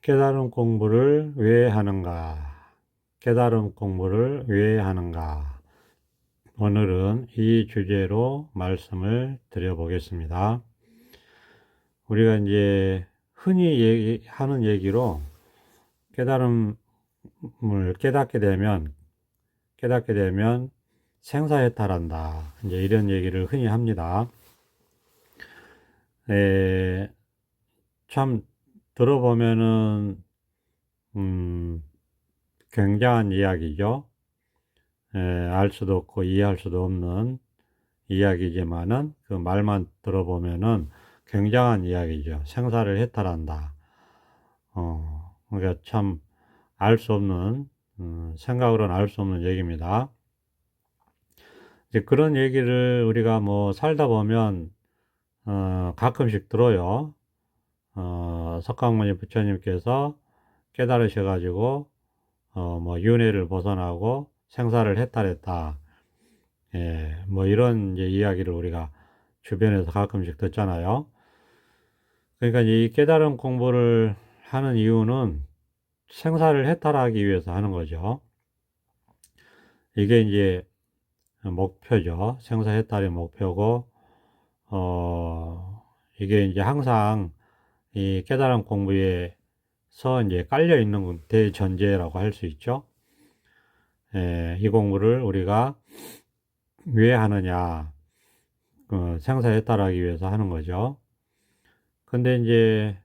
깨달음 공부를 왜 하는가? 깨달음 공부를 왜 하는가? 오늘은 이 주제로 말씀을 드려보겠습니다. 우리가 이제 흔히 하는 얘기로 깨달음을 깨닫게 되면 생사해탈한다. 이제 이런 얘기를 흔히 합니다. 참 들어보면은 음, 굉장한 이야기죠. 알 수도 없고 이해할 수도 없는 이야기지만은 그 말만 들어보면은 굉장한 이야기죠. 생사를 해탈한다. 그러니까 참 알 수 없는, 생각으로는 알 수 없는 얘기입니다. 이제 그런 얘기를 우리가 뭐 살다 보면, 가끔씩 들어요. 석강모니 부처님께서 깨달으셔가지고, 뭐 윤회를 벗어나고 생사를 해탈했다. 예, 뭐 이런 이제 이야기를 우리가 주변에서 가끔씩 듣잖아요. 그러니까 이 깨달음 공부를 하는 이유는 생사를 해탈하기 위해서 하는 거죠. 이게 이제 목표죠. 생사 해탈의 목표고, 이게 이제 항상 이 깨달음 공부에서 이제 깔려 있는 대전제라고 할 수 있죠. 예, 이 공부를 우리가 왜 하느냐, 생사 해탈하기 위해서 하는 거죠. 근데 이제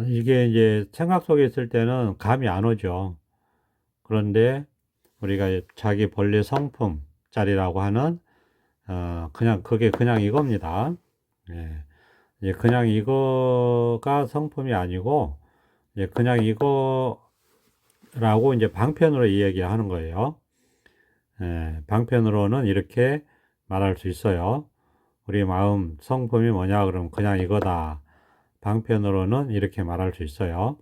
이게 이제 생각 속에 있을 때는 감이 안 오죠. 그런데 우리가 자기 본래 성품짜리라고 하는, 그냥, 그게 그냥 이겁니다. 예. 이제 그냥 이거가 성품이 아니고, 이제 그냥 이거라고 이제 방편으로 이야기하는 거예요. 예. 방편으로는 이렇게 말할 수 있어요. 우리 마음 성품이 뭐냐, 그러면 그냥 이거다. 방편으로는 이렇게 말할 수 있어요.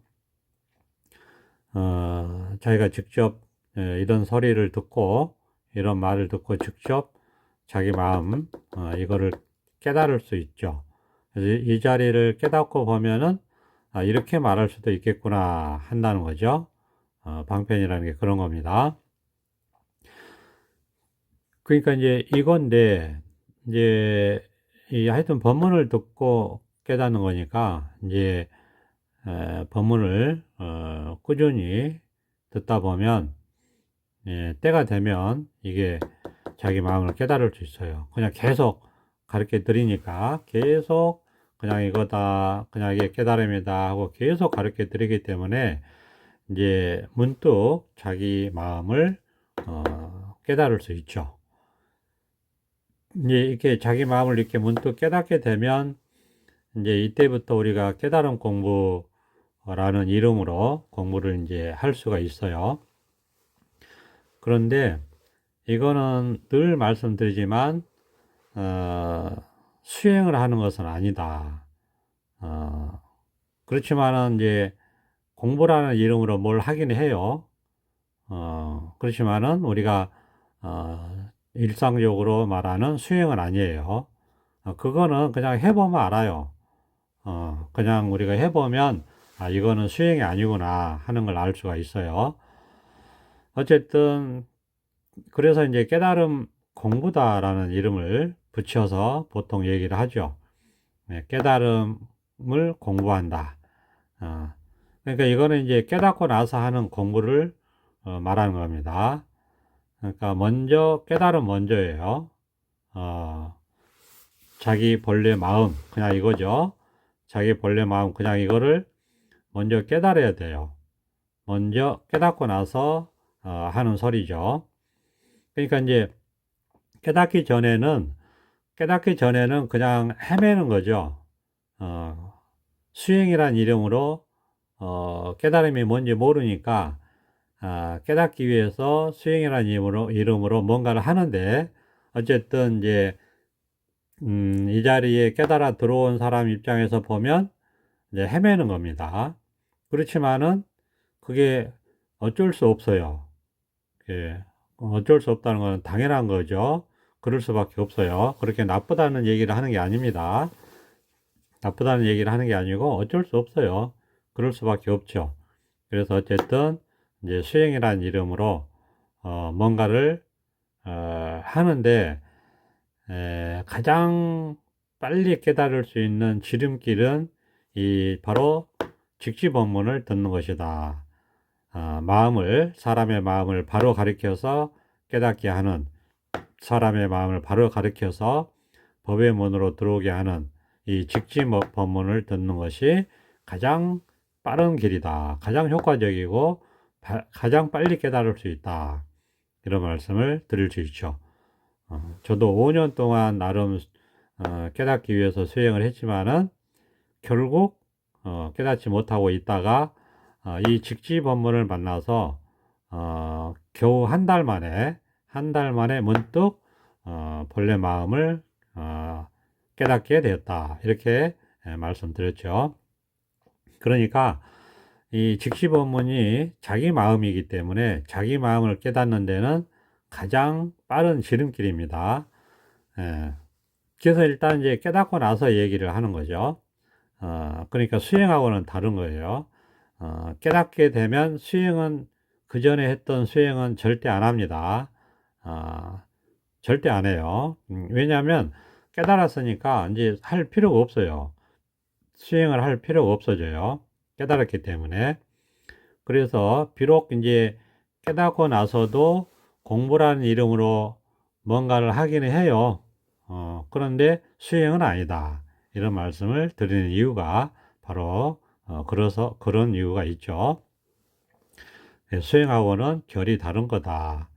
자기가 직접 이런 소리를 듣고 이런 말을 듣고 직접 자기 마음 이거를 깨달을 수 있죠. 그래서 이 자리를 깨닫고 보면은 이렇게 말할 수도 있겠구나 한다는 거죠. 방편이라는 게 그런 겁니다. 그러니까 이제 이건데 이제 이 하여튼 법문을 듣고 깨닫는 거니까 이제 법문을 꾸준히 듣다 보면 때가 되면 이게 자기 마음을 깨달을 수 있어요. 그냥 계속 가르쳐 드리니까 계속 그냥 이거다, 그냥 이게 깨달음이다 하고 계속 가르쳐 드리기 때문에 이제 문득 자기 마음을 깨달을 수 있죠. 이제 이렇게 자기 마음을 이렇게 문득 깨닫게 되면 이제 이때부터 우리가 깨달음 공부라는 이름으로 공부를 이제 할 수가 있어요. 그런데 이거는 늘 말씀드리지만 수행을 하는 것은 아니다. 그렇지만은 이제 공부라는 이름으로 뭘 하긴 해요. 그렇지만은 우리가 일상적으로 말하는 수행은 아니에요. 그거는 그냥 해보면 알아요. 그냥 우리가 해보면 이거는 수행이 아니구나 하는 걸 알 수가 있어요. 어쨌든 그래서 이제 깨달음 공부다라는 이름을 붙여서 보통 얘기를 하죠. 깨달음을 공부한다. 어, 그러니까 이거는 이제 깨닫고 나서 하는 공부를 말하는 겁니다. 그러니까 먼저 깨달음 먼저예요. 어, 자기 본래 마음 그냥 이거죠. 자기 본래 마음 그냥 이거를 먼저 깨달아야 돼요. 먼저 깨닫고 나서 하는 소리죠. 그러니까 이제 깨닫기 전에는 그냥 헤매는 거죠. 어, 수행이란 이름으로 깨달음이 뭔지 모르니까 깨닫기 위해서 수행이란 이름으로 뭔가를 하는데 어쨌든 이제 이 자리에 깨달아 들어온 사람 입장에서 보면 이제 헤매는 겁니다. 그렇지만은 그게 어쩔 수 없어요. 예, 어쩔 수 없다는 건 당연한 거죠. 그럴 수밖에 없어요. 그렇게 나쁘다는 얘기를 하는 게 아닙니다. 나쁘다는 얘기를 하는 게 아니고 어쩔 수 없어요. 그럴 수밖에 없죠. 그래서 어쨌든 이제 수행이라는 이름으로 뭔가를 하는데 가장 빨리 깨달을 수 있는 지름길은 이 바로 직지법문을 듣는 것이다. 사람의 마음을 바로 가리켜서 깨닫게 하는, 사람의 마음을 바로 가리켜서 법의 문으로 들어오게 하는 이 직지법문을 듣는 것이 가장 빠른 길이다. 가장 효과적이고 가장 빨리 깨달을 수 있다. 이런 말씀을 드릴 수 있죠. 저도 5년 동안 나름 깨닫기 위해서 수행을 했지만은 결국 깨닫지 못하고 있다가 이 직지법문을 만나서 겨우 한 달 만에 문득 본래 마음을 깨닫게 되었다. 이렇게 말씀드렸죠. 그러니까 이 직시법문이 자기 마음이기 때문에 자기 마음을 깨닫는 데는 가장 빠른 지름길입니다. 그래서 일단 이제 깨닫고 나서 얘기를 하는 거죠. 그러니까 수행하고는 다른 거예요. 깨닫게 되면 그 전에 했던 수행은 절대 안 합니다. 절대 안 해요. 왜냐하면 깨달았으니까 이제 할 필요가 없어요. 수행을 할 필요가 없어져요. 깨달았기 때문에. 그래서 비록 이제 깨닫고 나서도 공부라는 이름으로 뭔가를 하기는 해요. 그런데 수행은 아니다. 이런 말씀을 드리는 이유가 바로 그런 이유가 있죠. 수행하고는 결이 다른 거다.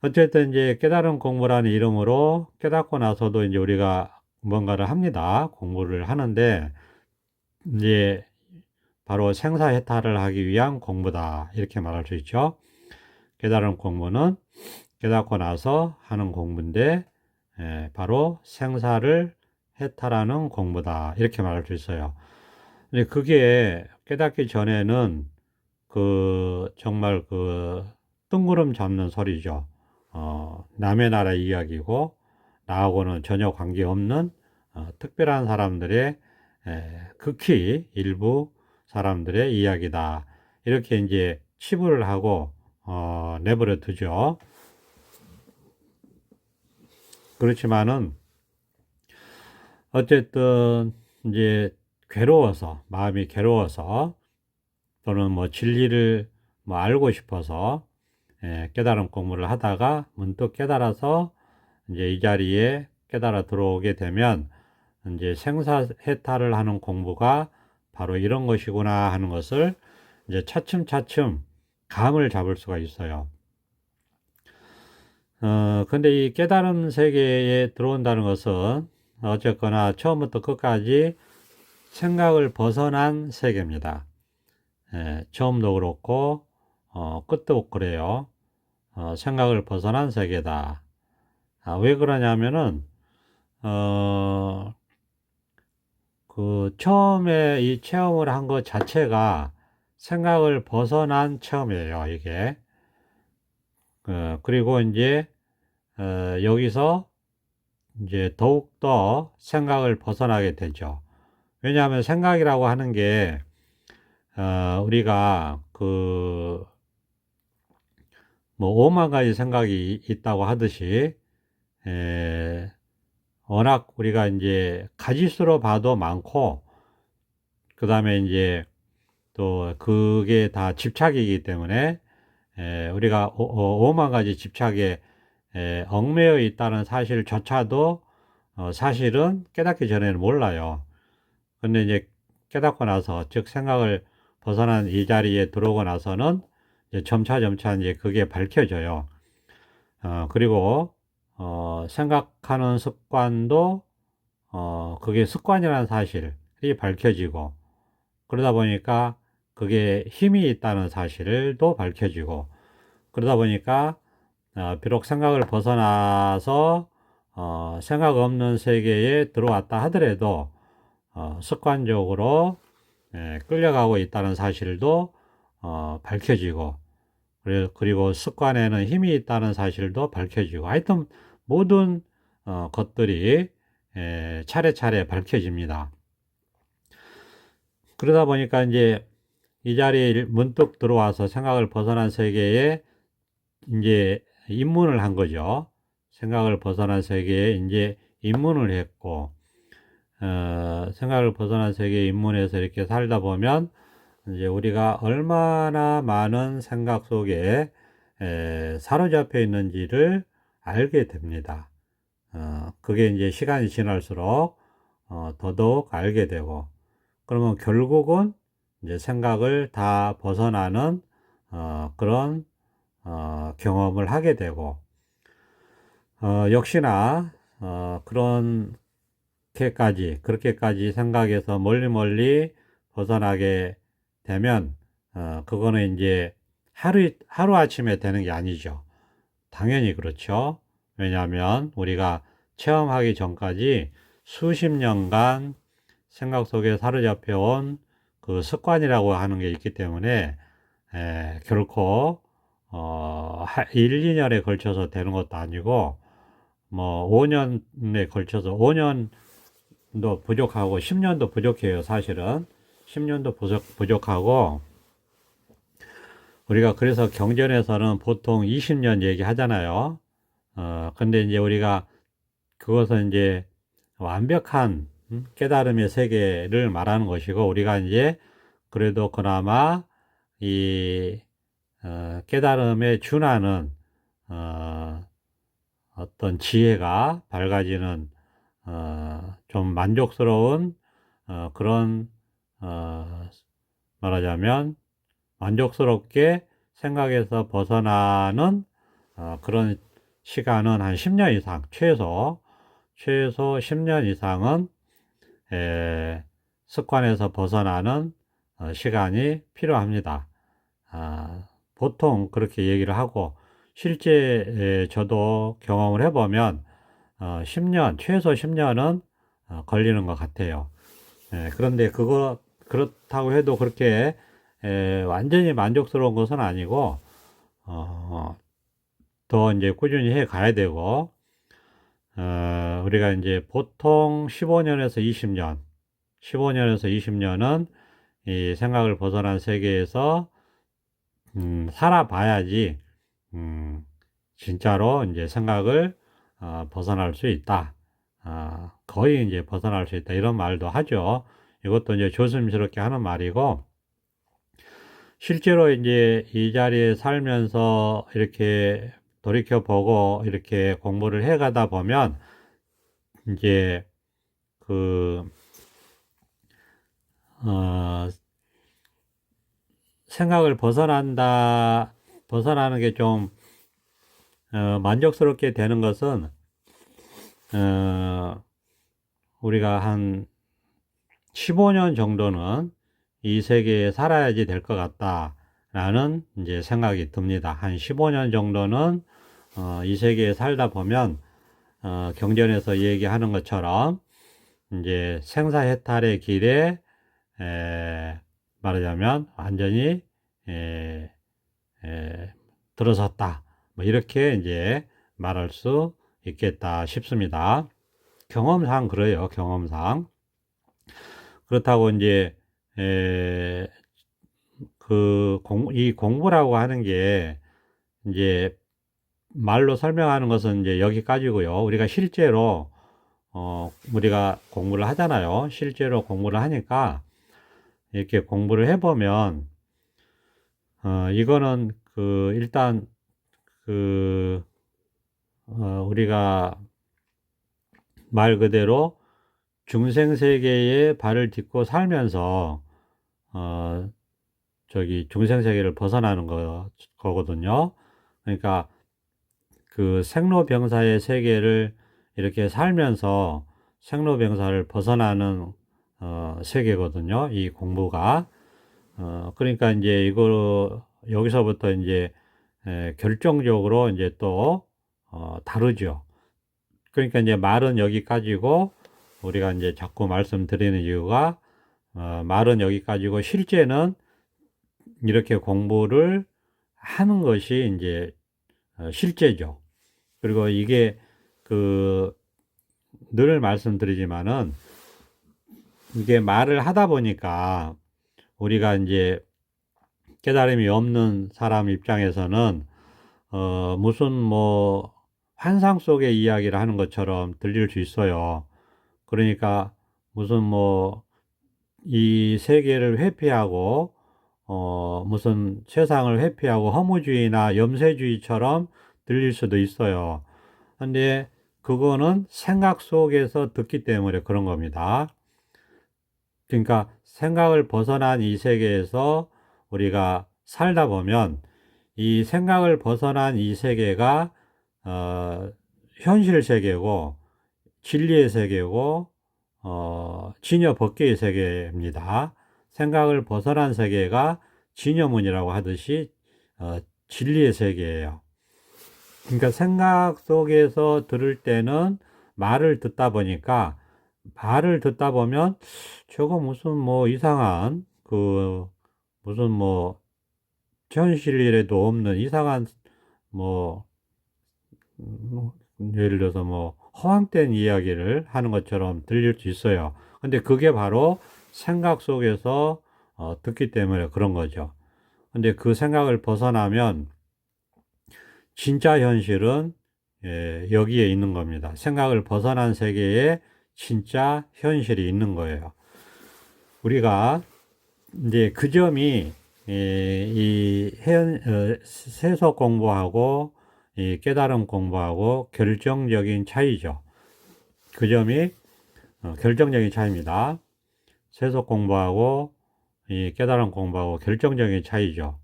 어쨌든 이제 깨달은 공부라는 이름으로 깨닫고 나서도 이제 우리가 뭔가를 합니다. 공부를 하는데 이제 바로 생사해탈을 하기 위한 공부다. 이렇게 말할 수 있죠. 깨달은 공부는 깨닫고 나서 하는 공부인데 바로 생사를 해탈하는 공부다. 이렇게 말할 수 있어요. 근데 그게 깨닫기 전에는 정말 뜬구름 잡는 소리죠. 남의 나라 이야기고 나하고는 전혀 관계없는 특별한 사람들의 극히 일부 사람들의 이야기다. 이렇게 이제 치부를 하고 내버려 두죠. 그렇지만은 어쨌든 이제 마음이 괴로워서 또는 뭐 진리를 알고 싶어서 깨달음 공부를 하다가 문득 깨달아서 이제 이 자리에 깨달아 들어오게 되면 이제 생사해탈을 하는 공부가 바로 이런 것이구나 하는 것을 이제 차츰차츰 감을 잡을 수가 있어요. 근데 이 깨달음 세계에 들어온다는 것은 어쨌거나 처음부터 끝까지 생각을 벗어난 세계입니다. 처음도 그렇고, 끝도 그래요. 생각을 벗어난 세계다. 왜 그러냐면은, 처음에 이 체험을 한 것 자체가 생각을 벗어난 체험이에요, 이게. 그리고 이제, 여기서 이제 더욱더 생각을 벗어나게 되죠. 왜냐하면 생각이라고 하는 게, 우리가 뭐 5만 가지 생각이 있다고 하듯이, 워낙 우리가 이제 가지수로 봐도 많고, 그 다음에 이제 또 그게 다 집착이기 때문에, 우리가 5만 가지 집착에 얽매여 있다는 사실조차도 사실은 깨닫기 전에는 몰라요. 근데 이제 깨닫고 나서, 즉 생각을 벗어난 이 자리에 들어오고 나서는 이제 점차 이제 그게 밝혀져요. 그리고 생각하는 습관도 그게 습관이라는 사실이 밝혀지고, 그러다 보니까 그게 힘이 있다는 사실도 밝혀지고, 그러다 보니까 비록 생각을 벗어나서 생각 없는 세계에 들어왔다 하더라도 습관적으로 끌려가고 있다는 사실도 밝혀지고, 그리고 습관에는 힘이 있다는 사실도 밝혀지고, 하여튼 모든 것들이 차례차례 밝혀집니다. 그러다 보니까 이제 이 자리에 문득 들어와서 생각을 벗어난 세계에 이제 입문을 한 거죠. 생각을 벗어난 세계에 이제 입문을 했고, 생각을 벗어난 세계에 입문해서 이렇게 살다 보면 이제 우리가 얼마나 많은 생각 속에 사로잡혀 있는지를 알게 됩니다. 그게 이제 시간이 지날수록 더더욱 알게 되고, 그러면 결국은 이제 생각을 다 벗어나는 그런 경험을 하게 되고, 역시나 그렇게까지 생각에서 멀리 벗어나게 되면 그거는 이제 하루아침에 되는 게 아니죠. 당연히 그렇죠. 왜냐하면 우리가 체험하기 전까지 수십 년간 생각 속에 사로잡혀 온 그 습관이라고 하는 게 있기 때문에 결코 1, 2년에 걸쳐서 되는 것도 아니고 뭐 5년에 걸쳐서 5년도 부족하고 10년도 부족해요. 사실은 10년도 부족하고, 우리가 그래서 경전에서는 보통 20년 얘기하잖아요. 근데 이제 우리가 그것은 이제 완벽한 깨달음의 세계를 말하는 것이고, 우리가 이제 그래도 그나마 이 깨달음에 준하는 어떤 지혜가 밝아지는 좀 만족스러운 그런 말하자면 만족스럽게 생각에서 벗어나는 그런 시간은 한 10년 이상, 최소 10년 이상은 습관에서 벗어나는 시간이 필요합니다. 보통 그렇게 얘기를 하고, 실제 저도 경험을 해보면 10년, 최소 10년은 걸리는 것 같아요. 그런데 그렇다고 해도 그렇게 완전히 만족스러운 것은 아니고, 더 이제 꾸준히 해 가야 되고, 우리가 이제 보통 15년에서 20년은 이 생각을 벗어난 세계에서 살아봐야지 진짜로 이제 생각을 벗어날 수 있다. 거의 이제 벗어날 수 있다. 이런 말도 하죠. 이것도 이제 조심스럽게 하는 말이고, 실제로 이제 이 자리에 살면서 이렇게 돌이켜보고 이렇게 공부를 해 가다 보면 이제 그, 생각을 벗어나는 게 좀 만족스럽게 되는 것은 우리가 한 15년 정도는 이 세계에 살아야지 될 것 같다라는 이제 생각이 듭니다. 한 15년 정도는 이 세계에 살다 보면 경전에서 얘기하는 것처럼 이제 생사해탈의 길에 말하자면 완전히 들어섰다. 뭐 이렇게 이제 말할 수 있겠다 싶습니다. 경험상 그래요. 경험상. 그렇다고 이제 이 공부라고 하는 게 이제 말로 설명하는 것은 이제 여기까지고요. 우리가 실제로 우리가 공부를 하잖아요. 실제로 공부를 하니까 이렇게 공부를 해보면 이거는 일단 우리가 말 그대로 중생세계에 발을 딛고 살면서 중생세계를 벗어나는 거거든요. 그러니까 그 생로병사의 세계를 이렇게 살면서 생로병사를 벗어나는 세계거든요. 이 공부가. 그러니까 이제 여기서부터 이제 결정적으로 이제 또 다르죠. 그러니까 이제 말은 여기까지고, 우리가 이제 자꾸 말씀드리는 이유가 말은 여기까지고 실제는 이렇게 공부를 하는 것이 이제 실제죠. 그리고 이게 늘 말씀드리지만은 이게 말을 하다 보니까 우리가 이제 깨달음이 없는 사람 입장에서는 무슨 뭐 환상 속의 이야기를 하는 것처럼 들릴 수 있어요. 그러니까 무슨 뭐 이 세계를 회피하고 무슨 세상을 회피하고 허무주의나 염세주의처럼 들릴 수도 있어요. 근데 그거는 생각 속에서 듣기 때문에 그런 겁니다. 그러니까 생각을 벗어난 이 세계에서 우리가 살다 보면 이 생각을 벗어난 이 세계가 현실 세계고 진리의 세계고 진여 법계의 세계입니다. 생각을 벗어난 세계가 진여문이라고 하듯이 진리의 세계예요. 그러니까 생각 속에서 들을 때는 말을 듣다 보니까 말을 듣다 보면 저거 무슨 뭐 이상한 그 무슨 뭐 현실에도 없는 이상한 뭐 예를 들어서 뭐 허황된 이야기를 하는 것처럼 들릴 수 있어요. 근데 그게 바로 생각 속에서 듣기 때문에 그런 거죠. 근데 그 생각을 벗어나면 진짜 현실은 여기에 있는 겁니다. 생각을 벗어난 세계에 진짜 현실이 있는 거예요. 우리가 이제 그 점이 이 세속 공부하고 이 깨달음 공부하고 결정적인 차이죠. 그 점이 결정적인 차이입니다. 세속 공부하고 이 깨달음 공부하고 결정적인 차이죠.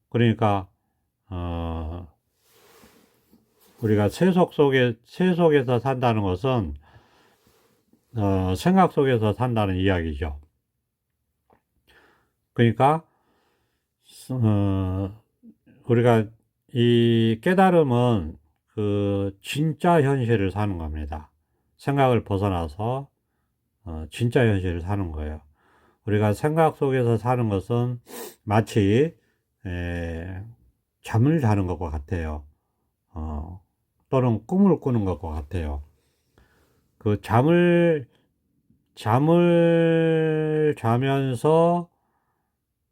그러니까 우리가 세속에서 산다는 것은 생각 속에서 산다는 이야기죠. 그러니까 우리가 이 깨달음은 그 진짜 현실을 사는 겁니다. 생각을 벗어나서 진짜 현실을 사는 거예요. 우리가 생각 속에서 사는 것은 마치 잠을 자는 것과 같아요. 또는 꿈을 꾸는 것과 같아요. 그 잠을 자면서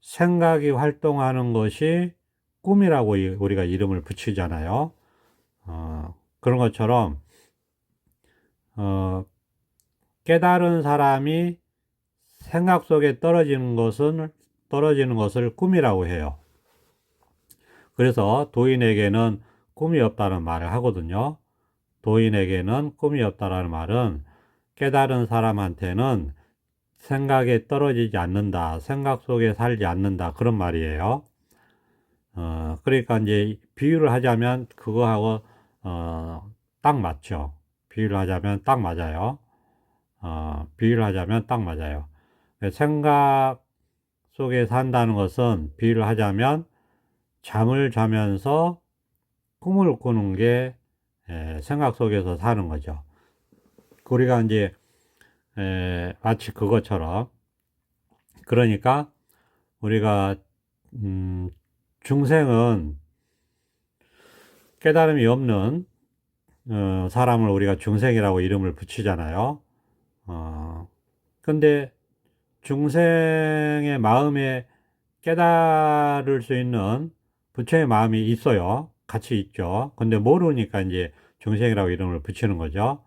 생각이 활동하는 것이 꿈이라고 우리가 이름을 붙이잖아요. 그런 것처럼 깨달은 사람이 생각 속에 떨어지는 것을 꿈이라고 해요. 그래서 도인에게는 꿈이 없다는 말을 하거든요. 도인에게는 꿈이 없다라는 말은 깨달은 사람한테는 생각에 떨어지지 않는다, 생각 속에 살지 않는다, 그런 말이에요. 그러니까 이제 비유를 하자면 그거하고 딱 맞죠. 비유를 하자면 딱 맞아요. 비유를 하자면 딱 맞아요. 생각 속에 산다는 것은 비유를 하자면 잠을 자면서 꿈을 꾸는 게 생각 속에서 사는 거죠. 우리가 이제 마치 그것처럼, 그러니까 우리가 중생은 깨달음이 없는 사람을 우리가 중생이라고 이름을 붙이잖아요. 근데 중생의 마음에 깨달을 수 있는 부처의 마음이 있어요. 같이 있죠. 근데 모르니까 이제 중생이라고 이름을 붙이는 거죠.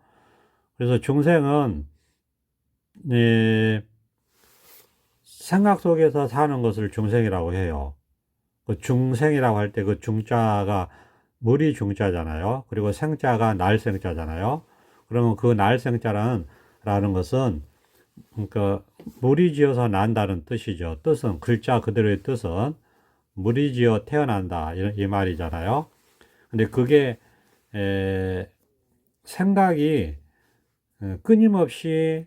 그래서 중생은 생각 속에서 사는 것을 중생이라고 해요. 그 중생이라고 할 때 그 중자가 무리 중자잖아요. 그리고 생자가 날생자잖아요. 그러면 그 날생자라는 것은 그러니까 무리지어서 난다는 뜻이죠. 뜻은 글자 그대로의 뜻은 무리지어 태어난다 이 말이잖아요. 근데 그게 생각이 끊임없이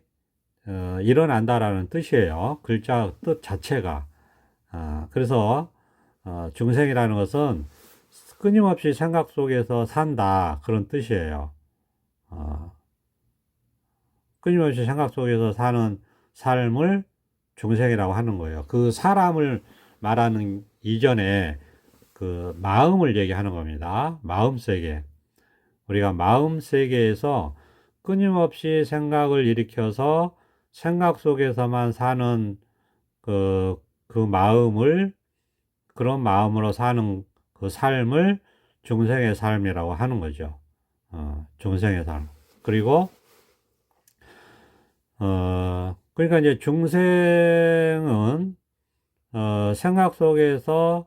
일어난다라는 뜻이에요. 글자 뜻 자체가. 그래서 중생이라는 것은 끊임없이 생각 속에서 산다 그런 뜻이에요. 끊임없이 생각 속에서 사는 삶을 중생이라고 하는 거예요. 그 사람을 말하는 이전에 그 마음을 얘기하는 겁니다. 마음 세계. 우리가 마음 세계에서 끊임없이 생각을 일으켜서 생각 속에서만 사는 그 마음을, 그런 마음으로 사는 그 삶을 중생의 삶이라고 하는 거죠. 중생의 삶. 그리고, 그러니까 이제 중생은, 생각 속에서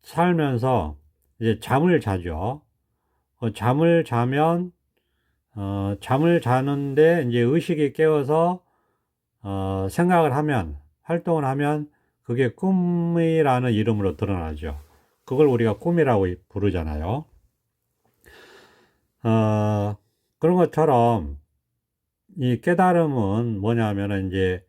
살면서 이제 잠을 자죠. 잠을 자면, 잠을 자는데 이제 의식이 깨어서, 생각을 하면, 활동을 하면 그게 꿈이라는 이름으로 드러나죠. 그걸 우리가 꿈이라고 부르잖아요. 그런 것처럼 이 깨달음은 뭐냐면은 이제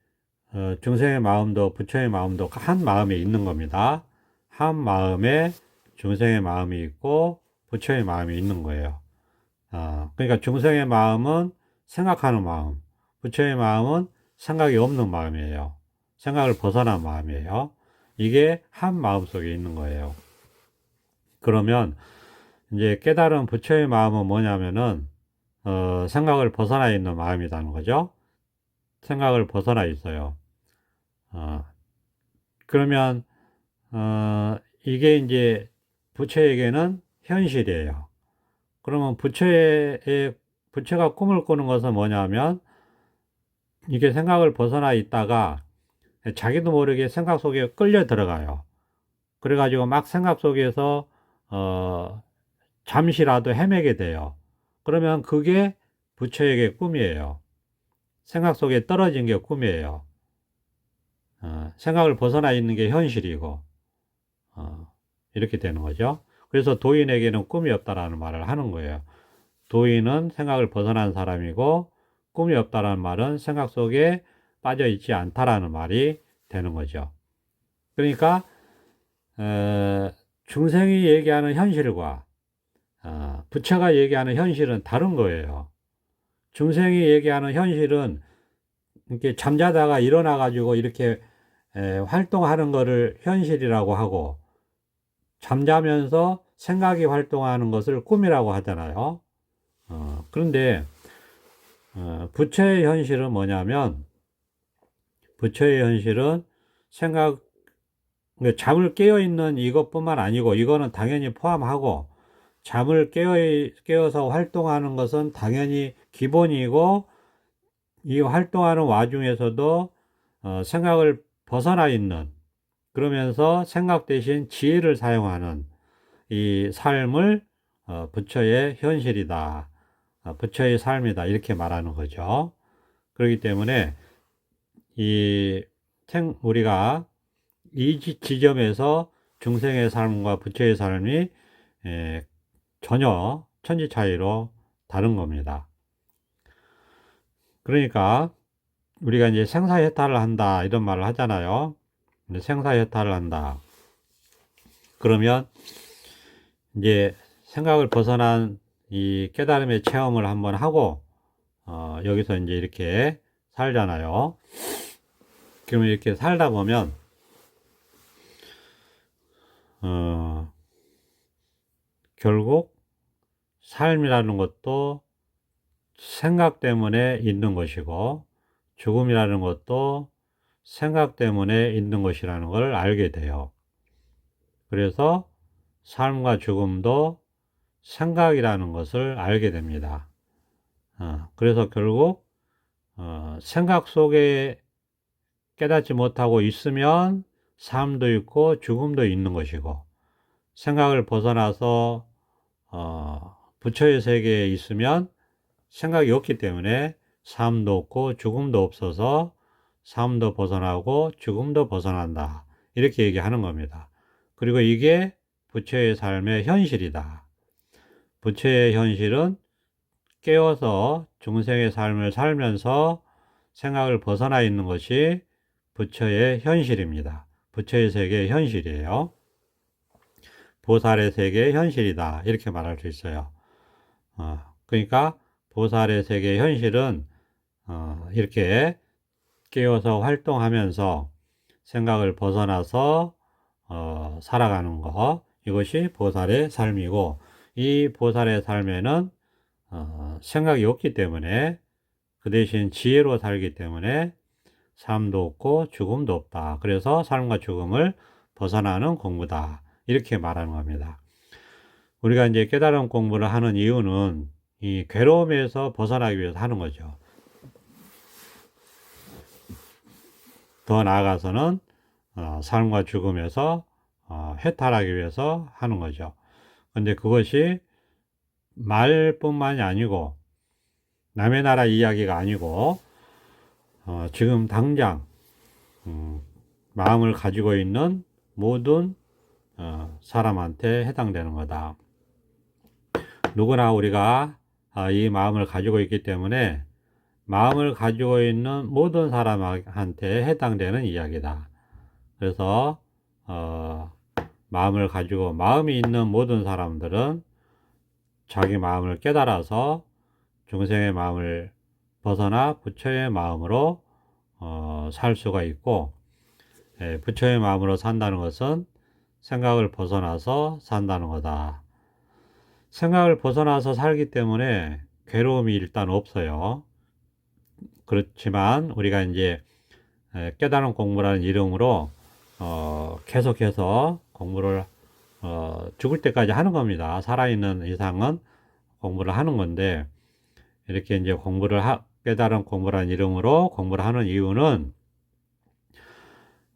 중생의 마음도 부처의 마음도 한 마음에 있는 겁니다. 한 마음에 중생의 마음이 있고 부처의 마음이 있는 거예요. 그러니까 중생의 마음은 생각하는 마음, 부처의 마음은 생각이 없는 마음이에요. 생각을 벗어난 마음이에요. 이게 한 마음 속에 있는 거예요. 그러면 이제 깨달은 부처의 마음은 뭐냐면은 생각을 벗어나 있는 마음이라는 거죠. 생각을 벗어나 있어요. 어, 그러면 이게 이제 부처에게는 현실이에요. 그러면 부처가 꿈을 꾸는 것은 뭐냐면 이게 생각을 벗어나 있다가 자기도 모르게 생각 속에 끌려 들어가요. 그래가지고 막 생각 속에서 잠시라도 헤매게 돼요. 그러면 그게 부처에게 꿈이에요. 생각 속에 떨어진 게 꿈이에요. 생각을 벗어나 있는 게 현실이고, 이렇게 되는 거죠. 그래서 도인에게는 꿈이 없다라는 말을 하는 거예요. 도인은 생각을 벗어난 사람이고, 꿈이 없다라는 말은 생각 속에 빠져 있지 않다라는 말이 되는 거죠. 그러니까, 중생이 얘기하는 현실과 부처가 얘기하는 현실은 다른 거예요. 중생이 얘기하는 현실은 이렇게 잠자다가 일어나가지고 이렇게 활동하는 거를 현실이라고 하고, 잠자면서 생각이 활동하는 것을 꿈이라고 하잖아요. 그런데 부처의 현실은 뭐냐면, 부처의 현실은 생각, 그러니까 잠을 깨어 있는 이것뿐만 아니고, 이거는 당연히 포함하고, 잠을 깨어서 활동하는 것은 당연히 기본이고, 이 활동하는 와중에서도 생각을 벗어나 있는, 그러면서 생각 대신 지혜를 사용하는 이 삶을 부처의 현실이다. 부처의 삶이다. 이렇게 말하는 거죠. 그렇기 때문에 우리가 이 지점에서 중생의 삶과 부처의 삶이 전혀 천지 차이로 다른 겁니다. 그러니까 우리가 이제 생사해탈을 한다 이런 말을 하잖아요. 생사해탈을 한다. 그러면 이제 생각을 벗어난 이 깨달음의 체험을 한번 하고 여기서 이제 이렇게 살잖아요. 그러면 이렇게 살다 보면 결국 삶이라는 것도 생각 때문에 있는 것이고 죽음이라는 것도 생각 때문에 있는 것이라는 걸 알게 돼요. 그래서 삶과 죽음도 생각이라는 것을 알게 됩니다. 그래서 결국 생각 속에 깨닫지 못하고 있으면 삶도 있고 죽음도 있는 것이고, 생각을 벗어나서 부처의 세계에 있으면 생각이 없기 때문에 삶도 없고 죽음도 없어서 삶도 벗어나고 죽음도 벗어난다. 이렇게 얘기하는 겁니다. 그리고 이게 부처의 삶의 현실이다. 부처의 현실은 깨어서 중생의 삶을 살면서 생각을 벗어나 있는 것이 부처의 현실입니다. 부처의 세계의 현실이에요. 보살의 세계의 현실이다. 이렇게 말할 수 있어요. 그러니까 보살의 세계의 현실은 이렇게 깨어서 활동하면서 생각을 벗어나서 살아가는 것, 이것이 보살의 삶이고, 이 보살의 삶에는 생각이 없기 때문에, 그 대신 지혜로 살기 때문에 삶도 없고 죽음도 없다. 그래서 삶과 죽음을 벗어나는 공부다. 이렇게 말하는 겁니다. 우리가 이제 깨달음 공부를 하는 이유는 이 괴로움에서 벗어나기 위해서 하는 거죠. 더 나아가서는 삶과 죽음에서 해탈하기 위해서 하는 거죠. 근데 그것이 말뿐만이 아니고 남의 나라 이야기가 아니고 지금 당장 마음을 가지고 있는 모든 사람한테 해당되는 거다. 누구나 우리가 이 마음을 가지고 있기 때문에 마음을 가지고 있는 모든 사람한테 해당되는 이야기다. 그래서 마음을 가지고 마음이 있는 모든 사람들은 자기 마음을 깨달아서 중생의 마음을 벗어나 부처의 마음으로 살 수가 있고, 부처의 마음으로 산다는 것은 생각을 벗어나서 산다는 거다. 생각을 벗어나서 살기 때문에 괴로움이 일단 없어요. 그렇지만 우리가 이제 깨달은 공부라는 이름으로 계속해서 공부를 죽을 때까지 하는 겁니다. 살아있는 이상은 공부를 하는 건데, 이렇게 이제 깨달은 공부라는 이름으로 공부를 하는 이유는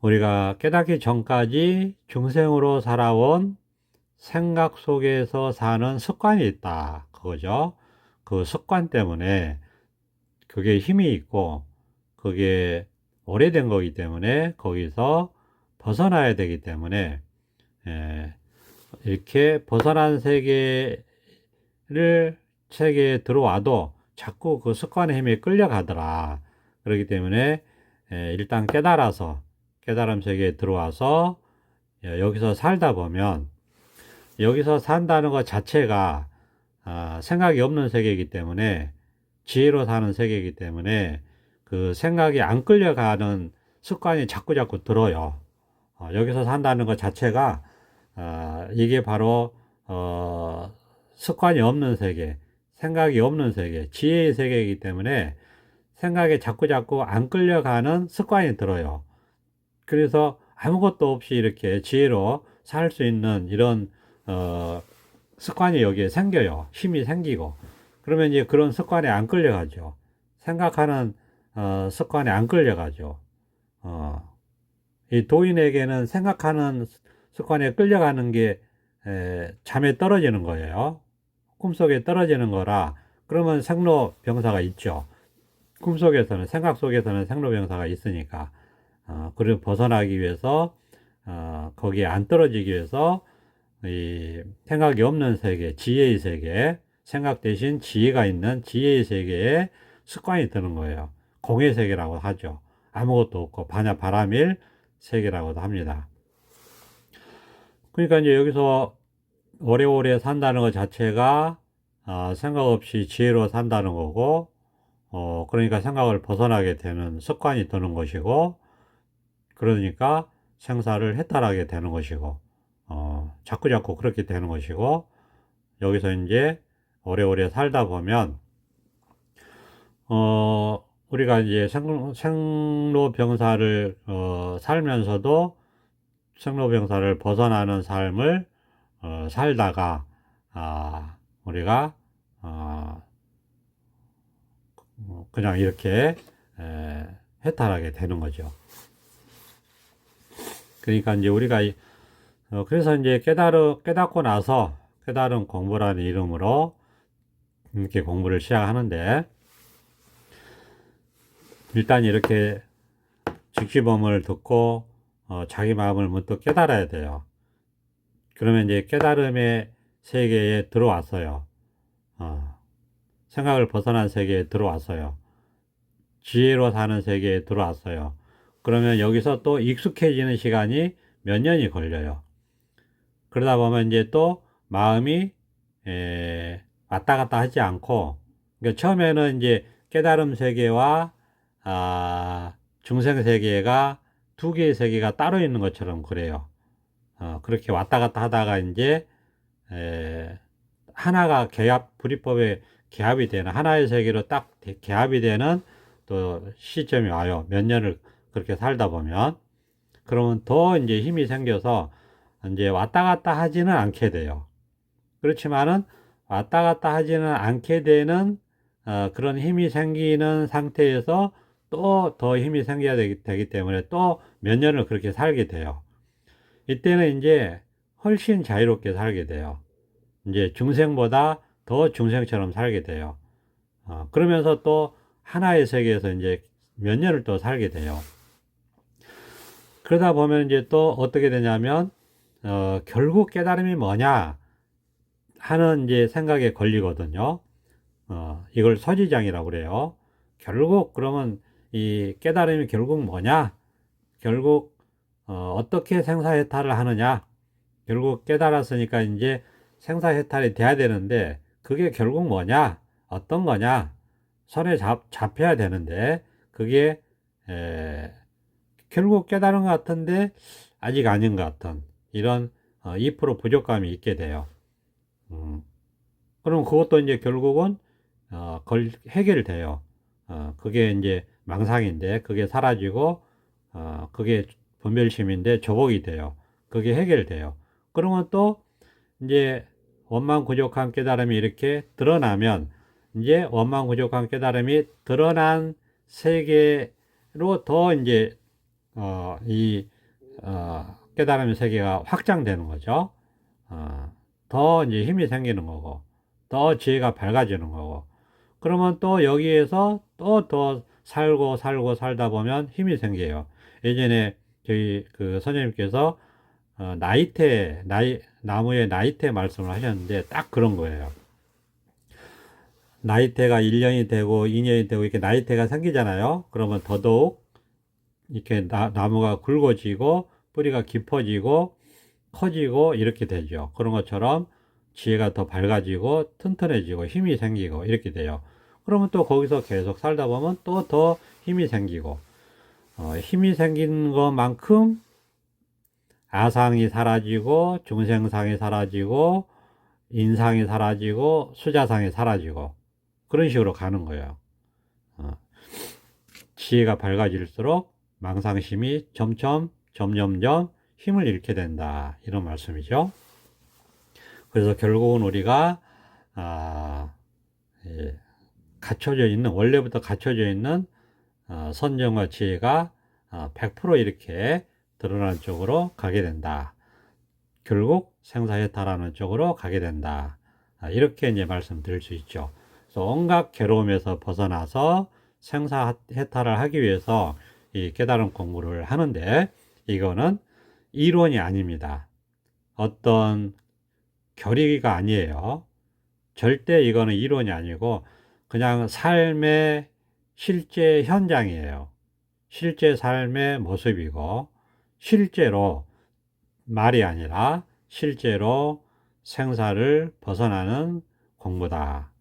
우리가 깨닫기 전까지 중생으로 살아온 생각 속에서 사는 습관이 있다. 그거죠. 그 습관 때문에 그게 힘이 있고 그게 오래된 거기 때문에 거기서 벗어나야 되기 때문에 이렇게 벗어난 세계에 들어와도 자꾸 그 습관의 힘에 끌려가더라. 그렇기 때문에 일단 깨달음 세계에 들어와서 여기서 살다 보면 여기서 산다는 것 자체가 생각이 없는 세계이기 때문에 지혜로 사는 세계이기 때문에 그 생각이 안 끌려가는 습관이 자꾸자꾸 들어요. 여기서 산다는 것 자체가 이게 바로 습관이 없는 세계, 생각이 없는 세계, 지혜의 세계이기 때문에 생각에 자꾸자꾸 안 끌려가는 습관이 들어요. 그래서 아무것도 없이 이렇게 지혜로 살 수 있는 이런 습관이 여기에 생겨요. 힘이 생기고. 그러면 이제 그런 습관에 안 끌려가죠. 생각하는 습관에 안 끌려가죠. 이 도인에게는 생각하는 습관에 끌려가는 게 잠에 떨어지는 거예요. 꿈속에 떨어지는 거라. 그러면 생로병사가 있죠. 꿈속에서는, 생각 속에서는 생로병사가 있으니까. 그를 벗어나기 위해서 거기에 안 떨어지기 위해서 이 생각이 없는 세계, 지혜의 세계, 생각 대신 지혜가 있는 지혜의 세계에 습관이 드는 거예요. 공의 세계라고 하죠. 아무것도 없고 바람일 세계라고도 합니다. 그러니까 이제 여기서 오래오래 산다는 것 자체가 생각 없이 지혜로 산다는 거고, 그러니까 생각을 벗어나게 되는 습관이 드는 것이고, 그러니까 생사를 해탈하게 되는 것이고, 자꾸자꾸 그렇게 되는 것이고, 여기서 이제 오래오래 살다 보면, 우리가 이제 생로병사를, 살면서도 생로병사를 벗어나는 삶을, 살다가, 우리가, 그냥 이렇게, 해탈하게 되는 거죠. 그러니까 이제 우리가 그래서 이제 깨닫고 나서 깨달은 공부라는 이름으로 이렇게 공부를 시작하는데, 일단 이렇게 직시범을 듣고 자기 마음을 문득 깨달아야 돼요. 그러면 이제 깨달음의 세계에 들어왔어요. 생각을 벗어난 세계에 들어왔어요. 지혜로 사는 세계에 들어왔어요. 그러면 여기서 또 익숙해지는 시간이 몇 년이 걸려요. 그러다 보면 이제 또 마음이 왔다 갔다 하지 않고, 그러니까 처음에는 이제 깨달음 세계와 중생 세계가 두 개의 세계가 따로 있는 것처럼 그래요. 그렇게 왔다 갔다 하다가 이제 하나가 불이법에 개합이 되는, 하나의 세계로 딱 개합이 되는 또 시점이 와요. 몇 년을 그렇게 살다 보면. 그러면 더 이제 힘이 생겨서 이제 왔다 갔다 하지는 않게 돼요. 그렇지만은 왔다 갔다 하지는 않게 되는 그런 힘이 생기는 상태에서 또 더 힘이 생겨야 되기 때문에 또 몇 년을 그렇게 살게 돼요. 이때는 이제 훨씬 자유롭게 살게 돼요. 이제 중생보다 더 중생처럼 살게 돼요. 그러면서 또 하나의 세계에서 이제 몇 년을 또 살게 돼요. 그러다 보면 이제 또 어떻게 되냐면, 결국 깨달음이 뭐냐 하는 이제 생각에 걸리거든요. 이걸 서지장이라고 그래요. 결국 그러면 이 깨달음이 결국 뭐냐? 결국 어떻게 생사해탈을 하느냐? 결국 깨달았으니까 이제 생사해탈이 돼야 되는데 그게 결국 뭐냐? 어떤 거냐? 손에 잡혀야 되는데 그게 결국 깨달은 것 같은데 아직 아닌 것 같은 이런 2% 부족감이 있게 돼요. 그럼 그것도 이제 결국은 해결돼요. 그게 이제 망상인데 그게 사라지고 그게 분별심인데 조복이 돼요. 그게 해결돼요. 그러면 또 이제 원망구족한 깨달음이 이렇게 드러나면 이제 원망구족한 깨달음이 드러난 세계로 더 이제 이 깨달음의 세계가 확장되는 거죠. 더 이제 힘이 생기는 거고 더 지혜가 밝아지는 거고 그러면 또 여기에서 또 더 살고 살다 보면 힘이 생겨요. 예전에 저희 그 선생님께서 나무의 나이테 말씀을 하셨는데 딱 그런 거예요. 나이테가 1년이 되고 2년이 되고 이렇게 나이테가 생기잖아요. 그러면 더더욱 이렇게 나무가 굵어지고 뿌리가 깊어지고 커지고 이렇게 되죠. 그런 것처럼 지혜가 더 밝아지고 튼튼해지고 힘이 생기고 이렇게 돼요. 그러면 또 거기서 계속 살다 보면 또 더 힘이 생기고 힘이 생긴 것만큼 아상이 사라지고 중생상이 사라지고 인상이 사라지고 수자상이 사라지고 그런 식으로 가는 거예요. 지혜가 밝아질수록 망상심이 점점점 힘을 잃게 된다 이런 말씀이죠. 그래서 결국은 우리가 갖춰져 있는 원래부터 갖춰져 있는 선정과 지혜가 100% 이렇게 드러나는 쪽으로 가게 된다. 결국 생사해탈하는 쪽으로 가게 된다. 이렇게 이제 말씀드릴 수 있죠. 그래서 온갖 괴로움에서 벗어나서 생사해탈을 하기 위해서 이 깨달음 공부를 하는데 이거는 이론이 아닙니다. 어떤 교리가 아니에요. 절대 이거는 이론이 아니고 그냥 삶의 실제 현장이에요. 실제 삶의 모습이고 실제로 말이 아니라 실제로 생사를 벗어나는 공부다.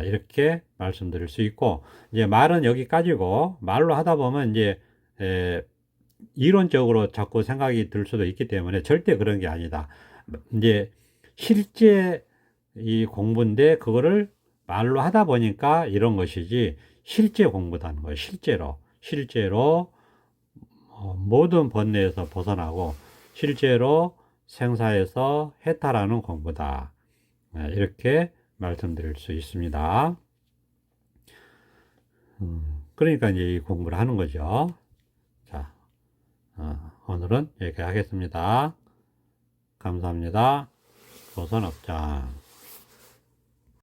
이렇게 말씀드릴 수 있고 이제 말은 여기까지고 말로 하다 보면 이제 이론적으로 자꾸 생각이 들 수도 있기 때문에 절대 그런 게 아니다. 이제 실제 이 공부인데 그거를 말로 하다 보니까 이런 것이지 실제 공부다는 거예요. 실제로 모든 번뇌에서 벗어나고 실제로 생사에서 해탈하는 공부다. 이렇게 말씀드릴 수 있습니다. 그러니까 이제 이 공부를 하는 거죠. 자, 오늘은 여기까지 하겠습니다. 감사합니다. 조선업장.